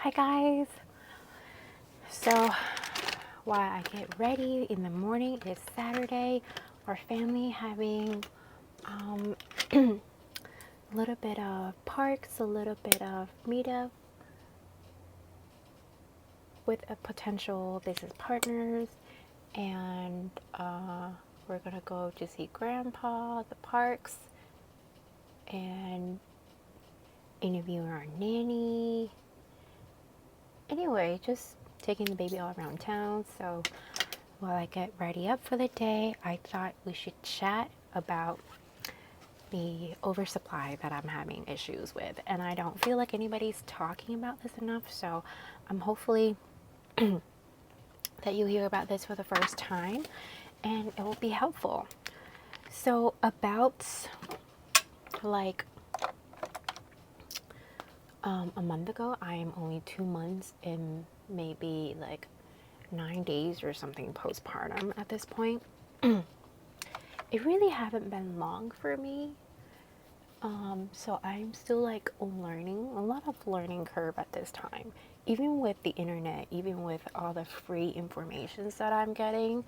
Hi guys. So while I get ready in the morning, it's Saturday. Our family having a little bit of parks, a little bit of meetup with a potential business partners, and we're gonna go to see Grandpa at the parks and interview our nanny. Anyway, just taking the baby all around town. So while I get ready up for the day, I thought we should chat about the oversupply that I'm having issues with. And I don't feel like anybody's talking about this enough. So I'm hopefully that you hear about this for the first time and it will be helpful. So about like a month ago, I am only 2 months and maybe like 9 days or something postpartum at this point. It really haven't been long for me. So I'm still like learning, a lot of learning curve at this time. Even with the internet, even with all the free informations that I'm getting,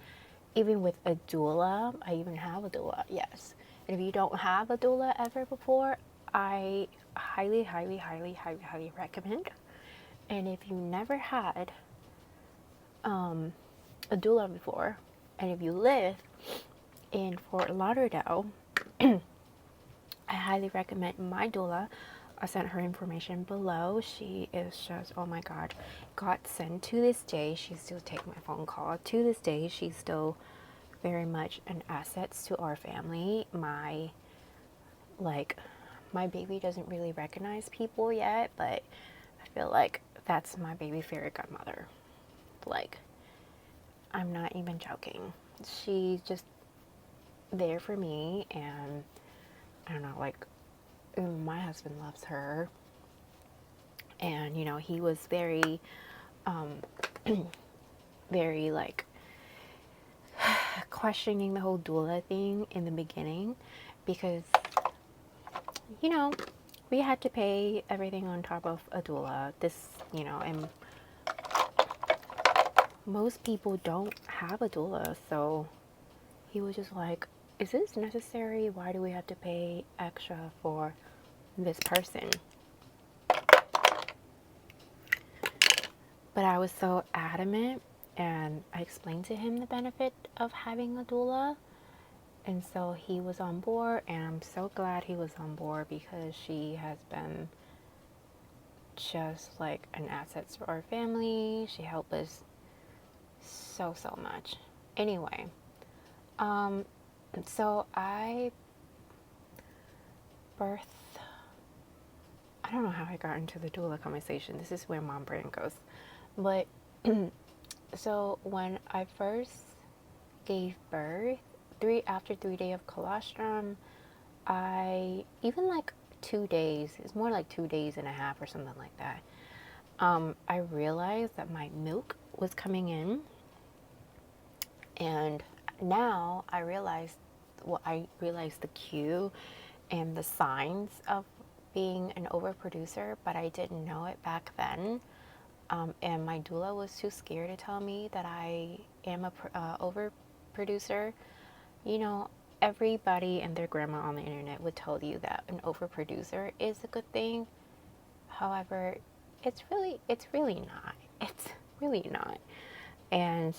even with a doula, I even have a doula, yes. And if you don't have a doula ever before, I highly, highly, highly, highly, highly recommend. And if you never had a doula before, and if you live in Fort Lauderdale, I highly recommend my doula. I sent her information below. She is just, oh my God, got sent to this day. She still takes my phone call. To this day, she's still very much an asset to our family. My baby doesn't really recognize people yet, but I feel like that's my baby fairy godmother. Like, I'm not even joking. She's just there for me, and I don't know, like, my husband loves her, and you know, he was very very like questioning the whole doula thing in the beginning, because you know, we had to pay everything on top of a doula. This, you know, and most people don't have a doula, so he was just like, is this necessary? Why do we have to pay extra for this person? But I was so adamant, and I explained to him the benefit of having a doula, and so he was on board, and I'm so glad he was on board, because she has been just like an asset to our family. She helped us so much. Anyway, so I don't know how I got into the doula conversation. This is where mom brain goes. But so when I first gave birth, after 3 days of colostrum, I even like 2 days, it's more like 2 days and a half or something like that. I realized that my milk was coming in, and now I realized the cue and the signs of being an overproducer, but I didn't know it back then. And my doula was too scared to tell me that I am a overproducer. You know, everybody and their grandma on the internet would tell you that an overproducer is a good thing. However, it's really not. It's really not. And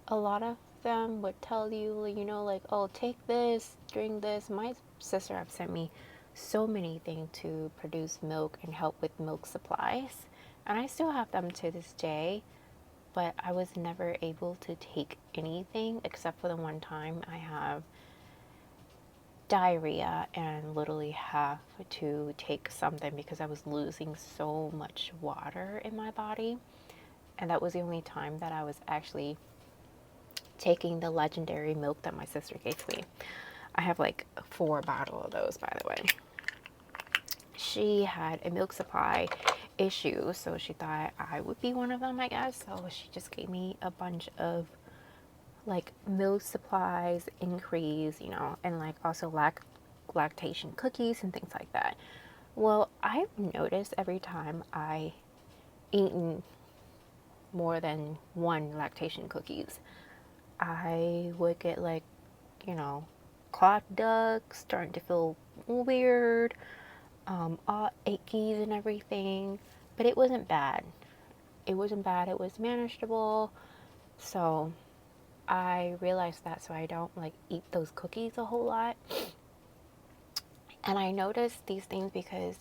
a lot of them would tell you, you know, like, oh, take this, drink this. My sister have sent me so many things to produce milk and help with milk supplies, and I still have them to this day, but I was never able to take anything except for the one time I have diarrhea and literally have to take something because I was losing so much water in my body, and that was the only time that I was actually taking the legendary milk that my sister gave me. I have like 4 bottles of those, by the way. She had a milk supply issue, so she thought I would be one of them, I guess. So she just gave me a bunch of like milk supplies, increase, you know, and like also lactation cookies and things like that. Well, I've noticed every time I eaten more than one lactation cookies, I would get like, clogged ducts, starting to feel weird, all achy and everything. But it wasn't bad. It wasn't bad. It was manageable. So I realized that, so I don't like eat those cookies a whole lot. And I noticed these things because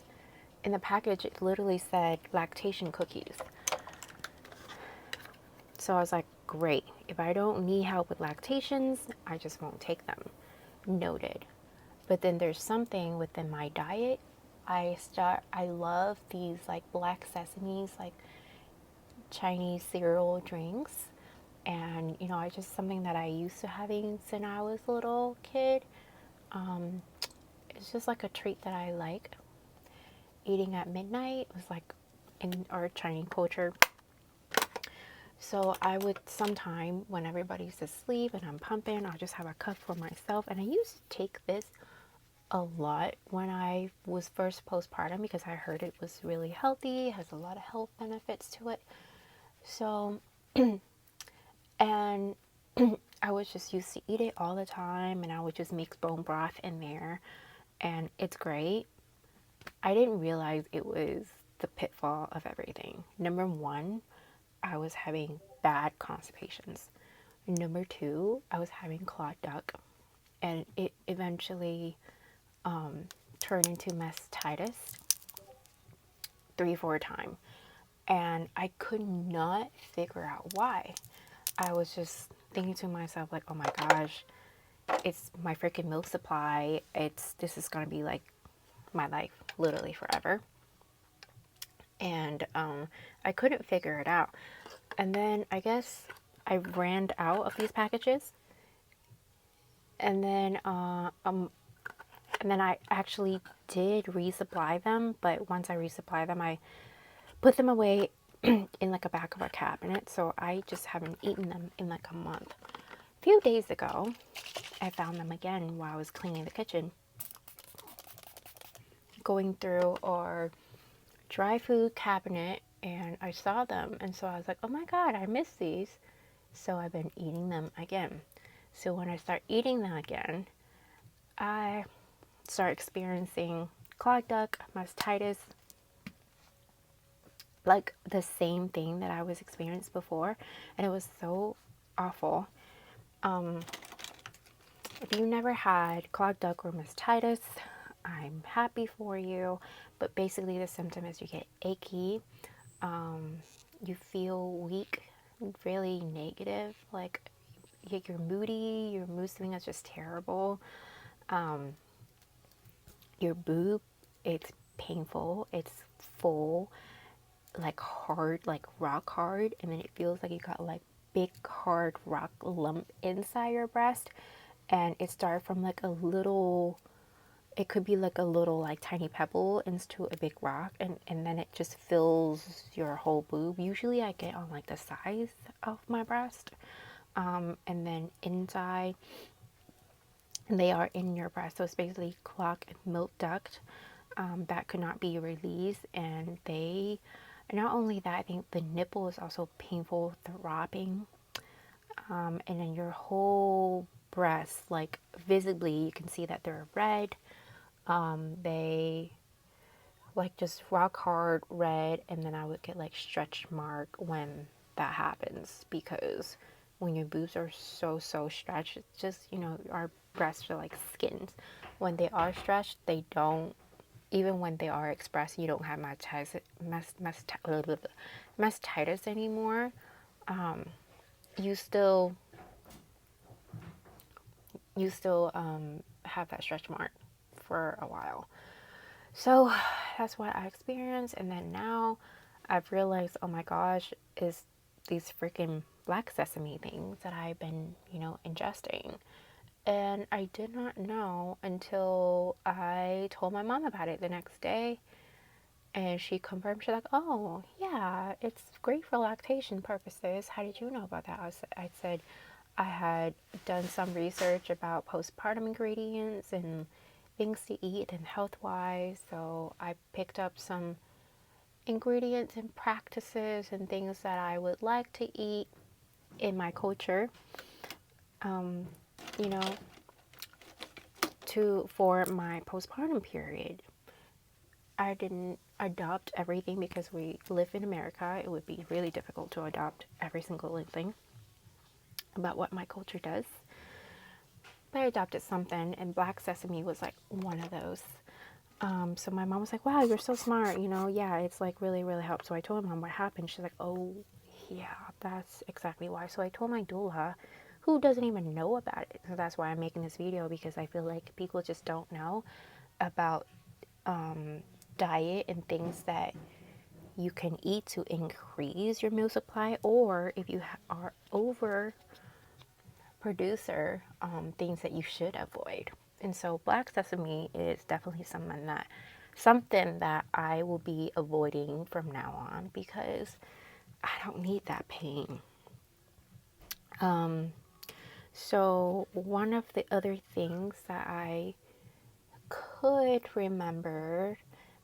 in the package it literally said lactation cookies. So I was like, great. If I don't need help with lactations, I just won't take them. Noted. But then there's something within my diet. I love these like black sesames, like Chinese cereal drinks. And, it's just something that I used to having since I was a little kid. It's just like a treat that I like. Eating at midnight was like in our Chinese culture. So I would sometime when everybody's asleep and I'm pumping, I'll just have a cup for myself. And I used to take this a lot when I was first postpartum because I heard it was really healthy, has a lot of health benefits to it. So, and I was just used to eat it all the time, and I would just mix bone broth in there, and it's great. I didn't realize it was the pitfall of everything. Number one, I was having bad constipations. Number two, I was having clogged duct, and it eventually turned into mastitis 3-4 times. And I could not figure out why. I was just thinking to myself, like, oh my gosh, it's my freaking milk supply. This is gonna be like my life, literally forever. And I couldn't figure it out. And then I guess I ran out of these packages. And then I actually did resupply them, but once I resupply them, I put them away in like a back of a cabinet, so I just haven't eaten them in like a month. A few days ago, I found them again while I was cleaning the kitchen, going through our dry food cabinet, and I saw them, and so I was like, oh my god, I miss these. So I've been eating them again. So when I start eating them again, I start experiencing clogged duct, mastitis, like the same thing that I was experienced before, and it was so awful. If you never had clogged duct or mastitis, I'm happy for you, but basically the symptom is you get achy, you feel weak, really negative, like you're moody, your mood swing is just terrible. Your boob, it's painful, it's full, like hard, like rock hard, and then it feels like you got like big hard rock lump inside your breast, and it started from like a little, it could be like a little like tiny pebble into a big rock, and then it just fills your whole boob. Usually I get on like the size of my breast, and then inside, and they are in your breast, so it's basically clogged milk duct that could not be released. And they, not only that, I think the nipple is also painful, throbbing, and then your whole breast, like visibly you can see that they're red. They like just rock hard red, and then I would get like stretch mark when that happens, because when your boobs are so stretched, it's just, our breasts are like skins. When they are stretched, they don't, even when they are expressed, you don't have mastitis anymore. You still have that stretch mark for a while. So that's what I experienced. And then now I've realized, oh my gosh, is these freaking black sesame things that I've been, ingesting. And I did not know until I told my mom about it the next day. And she confirmed, she's like, oh, yeah, it's great for lactation purposes. How did you know about that? I said I had done some research about postpartum ingredients and things to eat and health-wise. So I picked up some ingredients and practices and things that I would like to eat in my culture, you know, for my postpartum period. I didn't adopt everything because we live in America. It would be really difficult to adopt every single thing about what my culture does. But I adopted something, and black sesame was like one of those. So my mom was like, wow, you're so smart, you know, yeah, it's like really, really helped. So I told my mom what happened. She's like, oh, yeah, that's exactly why. So I told my doula, who doesn't even know about it. So that's why I'm making this video, because I feel like people just don't know about diet and things that you can eat to increase your meal supply, or if you are over producer, things that you should avoid. And so black sesame is definitely something that I will be avoiding from now on, because I don't need that pain. So one of the other things that I could remember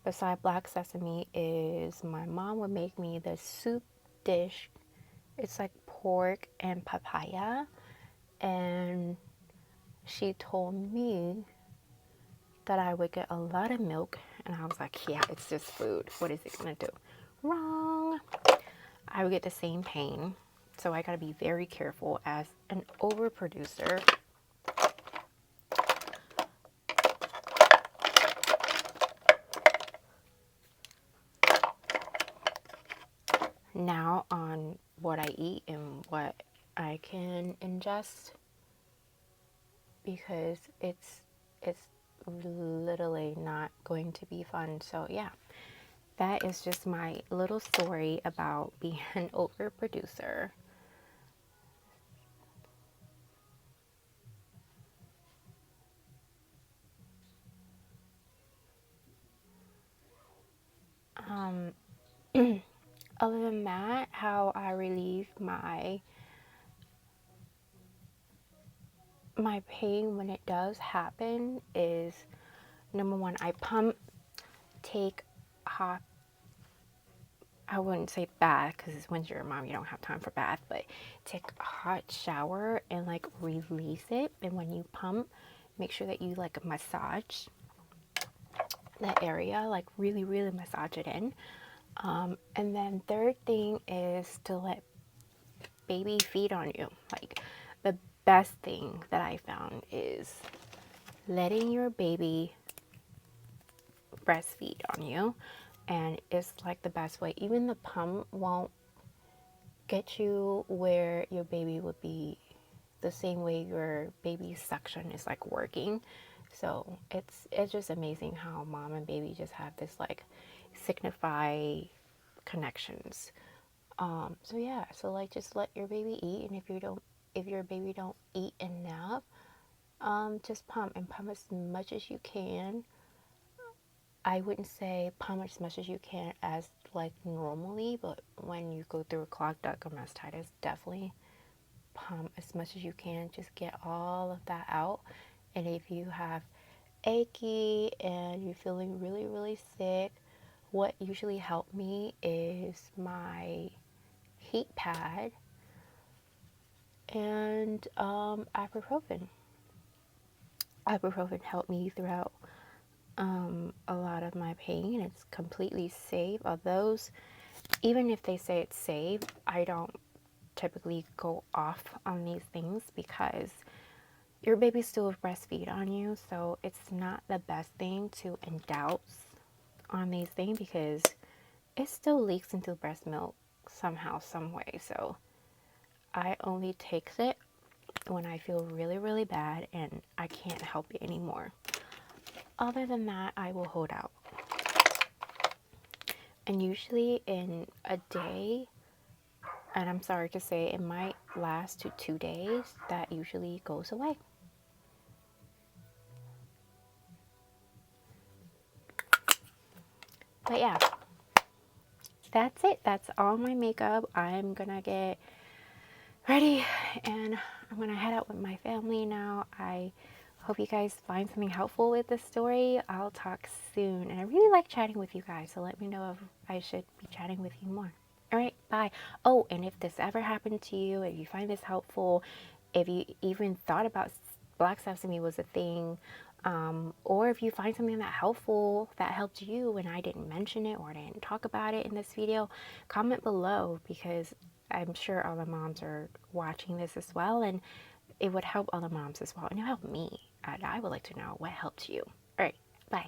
beside black sesame is my mom would make me the soup dish. It's like pork and papaya, and she told me that I would get a lot of milk, and I was like, yeah, it's just food. What is it gonna do? Wrong. I would get the same pain. So I gotta be very careful as an overproducer. Now on what I eat and what I can ingest, because it's literally not going to be fun. So yeah, that is just my little story about being an overproducer. Other than that, how I relieve my pain when it does happen is, number one, I pump, take hot, I wouldn't say bath, because when you're a mom you don't have time for bath, but take a hot shower and like release it. And when you pump, make sure that you like massage that area, like really, really massage it in. And then third thing is to let baby feed on you. Like, the best thing that I found is letting your baby breastfeed on you, and it's like the best way. Even the pump won't get you where your baby would be the same way your baby's suction is like working. So it's just amazing how mom and baby just have this like signify connections. So yeah, so like just let your baby eat, and if your baby don't eat enough, just pump as much as you can. I wouldn't say pump as much as you can as like normally, but when you go through a clogged duct or mastitis, definitely pump as much as you can. Just get all of that out. And if you have achy and you're feeling really, really sick, what usually helped me is my heat pad and ibuprofen. Ibuprofen helped me throughout a lot of my pain. It's completely safe. Although, even if they say it's safe, I don't typically go off on these things, because your baby still breastfeed on you, so it's not the best thing to endorse on these things, because it still leaks into breast milk somehow, some way. So I only take it when I feel really, really bad and I can't help it anymore. Other than that, I will hold out. And usually in a day, and I'm sorry to say, it might last to 2 days, that usually goes away. But yeah, that's it. That's all my makeup. I'm gonna get ready and I'm gonna head out with my family now. I hope you guys find something helpful with this story. I'll talk soon. And I really like chatting with you guys, so let me know if I should be chatting with you more. All right, bye. Oh, and if this ever happened to you, if you find this helpful, if you even thought about black sesame was a thing, or if you find something that helpful that helped you and I didn't mention it or I didn't talk about it in this video, comment below, because I'm sure all the moms are watching this as well, and it would help other moms as well, and it helped me. And I would like to know what helped you. All right, bye.